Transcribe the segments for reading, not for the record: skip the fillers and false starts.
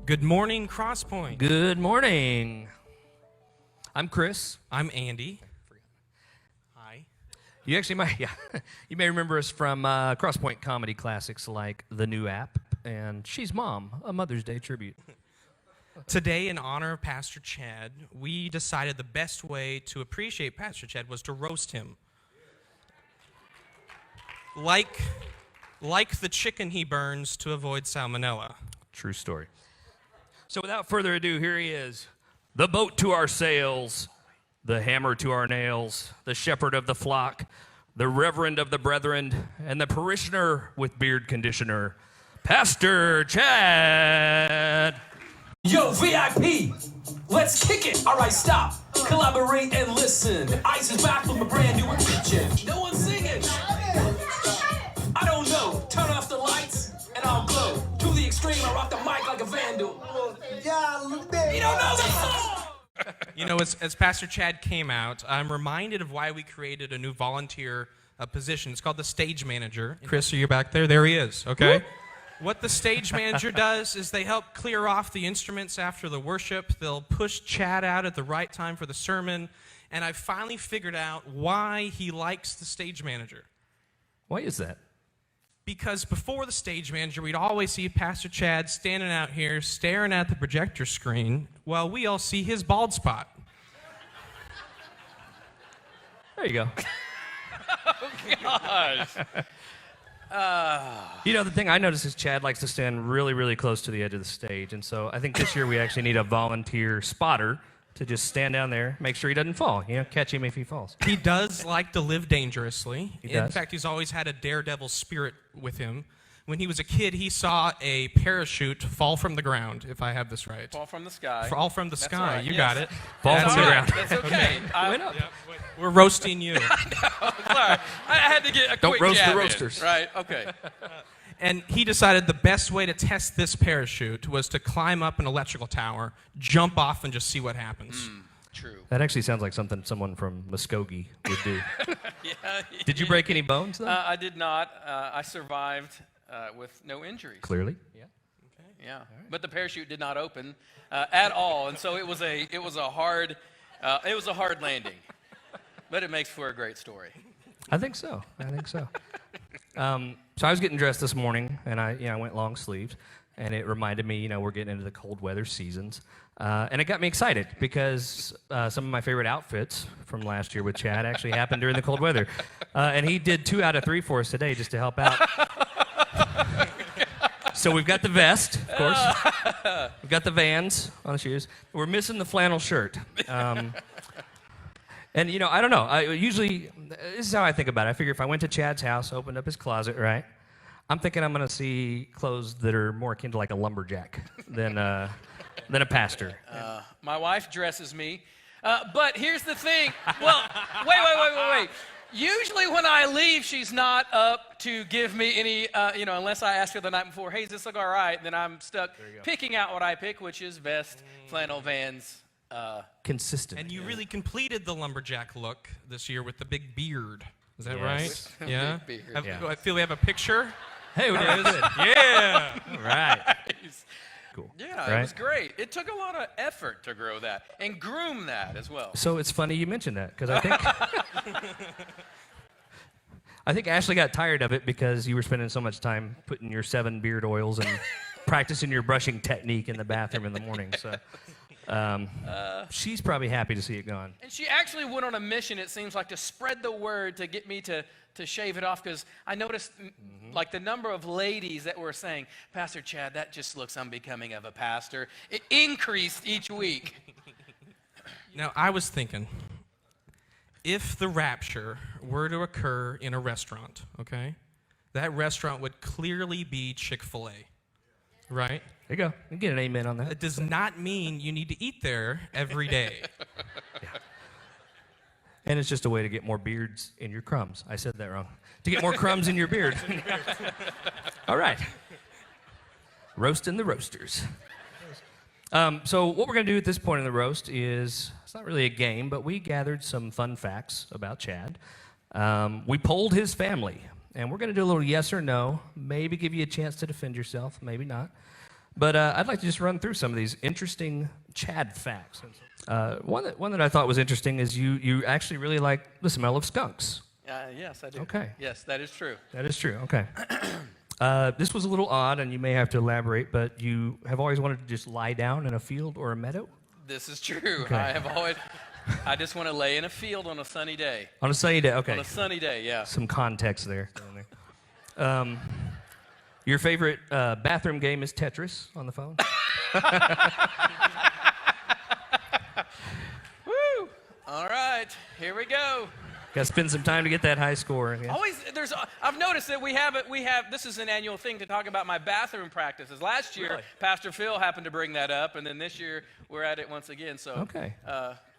Good morning, Crosspoint. Good morning. I'm Chris. I'm Andy. Hi. You actually might, you may remember us from Crosspoint comedy classics like The New App and She's Mom, a Mother's Day tribute. Today, in honor of Pastor Chad, we decided the best way to appreciate Pastor Chad was to roast him. Like the chicken he burns to avoid salmonella. True story. So without further ado, here he is. The boat to our sails, the hammer to our nails, the shepherd of the flock, the reverend of the brethren, and the parishioner with beard conditioner, Pastor Chad. Yo, VIP, let's kick it. All right, stop, collaborate and listen. Ice is back with a brand new attention. No one's singing. I don't know. Turn off the lights and I'll glow. To the extreme, I rock the mic like a vandal. You don't know the song. You know, as Pastor Chad came out, I'm reminded of why we created a new volunteer position. It's called the stage manager. Chris, are you back there? There he is, okay? What the stage manager does is they help clear off the instruments after the worship. They'll push Chad out at the right time for the sermon. And I finally figured out why he likes the stage manager. Why is that? Because before the stage manager, we'd always see Pastor Chad standing out here staring at the projector screen while we all see his bald spot. There you go. Oh, gosh. You know, the thing I notice is Chad likes to stand really, really close to the edge of the stage. And so I think this year we actually need a volunteer spotter to just stand down there, make sure he doesn't fall, catch him if he falls. He does like to live dangerously. He In does. fact, he's always had a daredevil spirit with him. When he was a kid, he saw a parachute fall from the ground, if I have this right. Fall from the sky. Fall from the That's sky. right, You yes. got it. Fall That's from the it. ground. That's okay. Why not? We're roasting you. Sorry. I had to get a Don't quick roast the jab in. roasters. Right, okay. And he decided the best way to test this parachute was to climb up an electrical tower, jump off, and just see what happens. True. That actually sounds like something someone from Muskogee would do. Yeah. Did you break any bones, though? I did not. I survived with no injuries. Clearly. Yeah. Yeah. But the parachute did not open at all, and so it was a hard landing. But it makes for a great story. I think so. So I was getting dressed this morning, and I went long sleeved, and it reminded me, we're getting into the cold weather seasons, and it got me excited because some of my favorite outfits from last year with Chad actually happened during the cold weather, and he did 2 out of 3 for us today just to help out. So we've got the vest, of course. We've got the Vans on the shoes. We're missing the flannel shirt. And, I don't know. Usually, this is how I think about it. I figure if I went to Chad's house, opened up his closet, right, I'm thinking I'm going to see clothes that are more akin to like a lumberjack than a pastor. My wife dresses me. But here's the thing. Well, wait. Usually when I leave, she's not up to give me any, unless I ask her the night before, hey, does this look all right? Then I'm stuck picking out what I pick, which is vest, flannel, Vans. Consistent. And you really completed the lumberjack look this year with the big beard. Is that Yes. right? Yeah? Big beard. I feel we have a picture. Hey, we did it. Yeah. All right. Cool. Yeah, Right? It was great. It took a lot of effort to grow that and groom that as well. So it's funny you mentioned that because I think Ashley got tired of it because you were spending so much time putting your 7 beard oils and practicing your brushing technique in the bathroom in the morning. So she's probably happy to see it gone. And she actually went on a mission, it seems like, to spread the word to get me to shave it off, because I noticed like the number of ladies that were saying, Pastor Chad, that just looks unbecoming of a pastor. It increased each week. Now, I was thinking, if the rapture were to occur in a restaurant, okay, that restaurant would clearly be Chick-fil-A, right? There you go. You get an amen on that. It does not mean you need to eat there every day. And it's just a way to get more beards in your crumbs. I said that wrong. To get more crumbs in your beard. All right. Roasting the roasters. So what we're going to do at this point in the roast is, it's not really a game, but we gathered some fun facts about Chad. We polled his family, and we're going to do a little yes or no, maybe give you a chance to defend yourself, maybe not. But I'd like to just run through some of these interesting Chad facts. One that I thought was interesting is you actually really like the smell of skunks. Yes, I do. Okay. Yes, that is true. That is true. Okay. This was a little odd, and you may have to elaborate, but you have always wanted to just lie down in a field or a meadow? This is true. Okay. I just want to lay in a field on a sunny day. On a sunny day, okay. On a sunny day, yeah. Some context there. Your favorite bathroom game is Tetris on the phone? Woo! All right, here we go. Got to spend some time to get that high score. Yeah. I've noticed that we have, this is an annual thing to talk about my bathroom practices. Last year, Really? Pastor Phil happened to bring that up, and then this year, we're at it once again, so. Okay.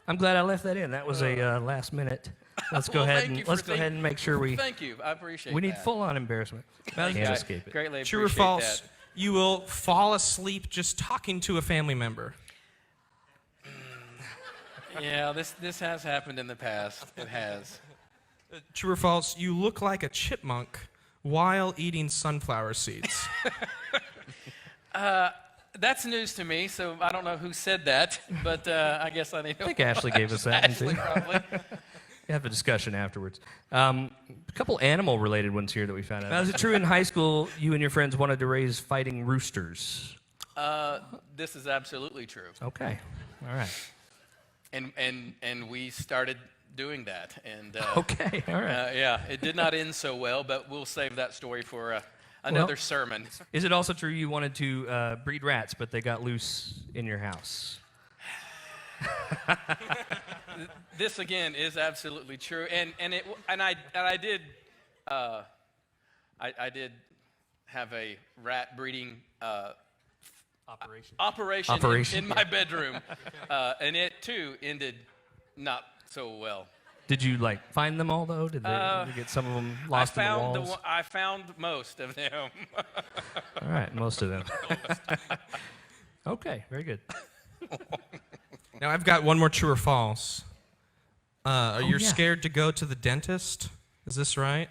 I'm glad I left that in. That was a last minute. Let's go ahead and make sure we. Thank you. I appreciate We that. need full on embarrassment. Can't escape it. Greatly True or appreciate false? that. You will fall asleep just talking to a family member. Yeah, this has happened in the past. It has. True or false? You look like a chipmunk while eating sunflower seeds. That's news to me, so I don't know who said that, but I guess I need to. I think Ashley gave us that one Ashley, too. probably. We have a discussion afterwards. A couple animal-related ones here that we found out. Now, is it true in high school you and your friends wanted to raise fighting roosters? This is absolutely true. Okay. All right. And we started doing that, and Okay. All right. yeah, it did not end so well, but we'll save that story for another sermon. Is it also true you wanted to breed rats, but they got loose in your house? This again is absolutely true, and I did have a rat breeding operation in my bedroom, and it too ended not so well. Did you find them all though? Did you get some of them lost in the walls? I found most of them. All right, most of them. Okay, very good. Now, I've got one more true or false. Are you yeah. scared to go to the dentist? Is this right?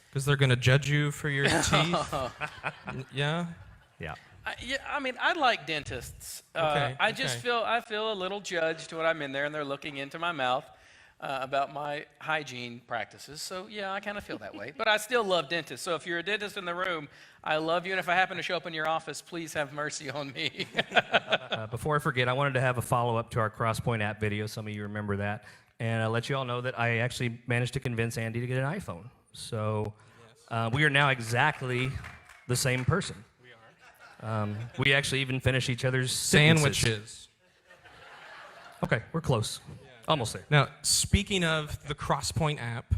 Because they're going to judge you for your teeth? Yeah? Yeah. I like dentists. Okay, I feel a little judged when I'm in there and they're looking into my mouth about my hygiene practices. So yeah, I kind of feel that way. But I still love dentists. So if you're a dentist in the room, I love you. And if I happen to show up in your office, please have mercy on me. Before I forget, I wanted to have a follow-up to our Crosspoint App video. Some of you remember that. And I'll let you all know that I actually managed to convince Andy to get an iPhone. So we are now exactly the same person. We are. We actually even finish each other's Sandwiches. Okay, we're close. Almost there. Now, speaking of the Crosspoint app,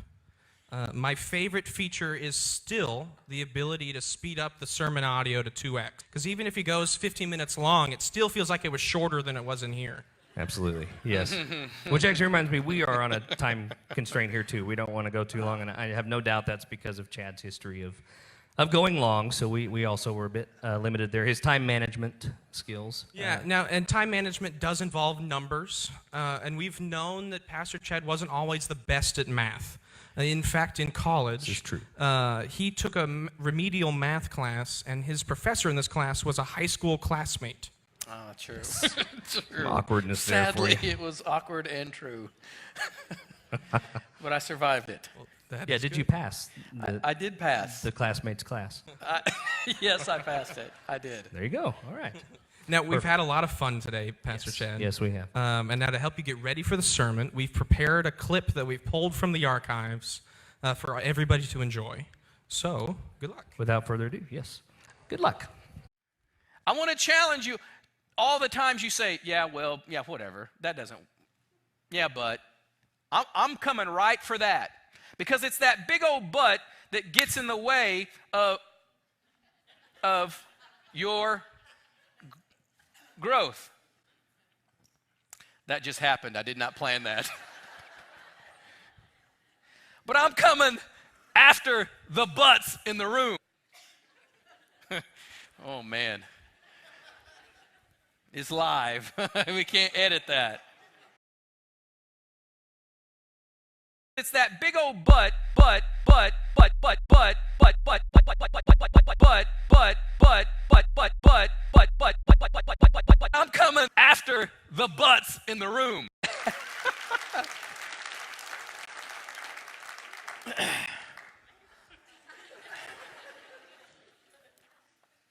my favorite feature is still the ability to speed up the sermon audio to 2x. Because even if it goes 15 minutes long, it still feels like it was shorter than it was in here. Absolutely, yes. Which actually reminds me, we are on a time constraint here too. We don't want to go too long, and I have no doubt that's because of Chad's history of going long, so we also were a bit limited there. His time management skills. Yeah, now, and time management does involve numbers, and we've known that Pastor Chad wasn't always the best at math. In fact, in college, This is true. He took a remedial math class, and his professor in this class was a high school classmate. Oh, true. Some awkwardness there for Sadly, you. it was awkward and true. But I survived it. Yeah, did you pass I did pass. the classmates class? Yes, I passed it. I did. There you go. All right. Now, we've had a lot of fun today, Pastor Chad. Yes, we have. And now to help you get ready for the sermon, we've prepared a clip that we've pulled from the archives for everybody to enjoy. So, good luck. Without further ado, yes. Good luck. I want to challenge you. All the times you say, yeah, well, yeah, whatever. That doesn't. Yeah, but I'm coming right for that. Because it's that big old but that gets in the way of your growth. That just happened. I did not plan that. But I'm coming after the butts in the room. Oh, man. It's live. We can't edit that. It's that big old but, in the room.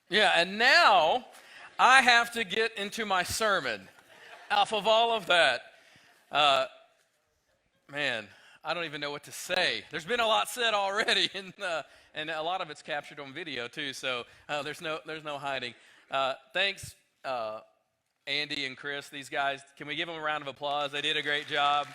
Yeah, and now I have to get into my sermon off of all of that. Man, I don't even know what to say. There's been a lot said already, and a lot of it's captured on video too. So there's no hiding. Thanks, Andy and Chris. These guys. Can we give them a round of applause? They did a great job.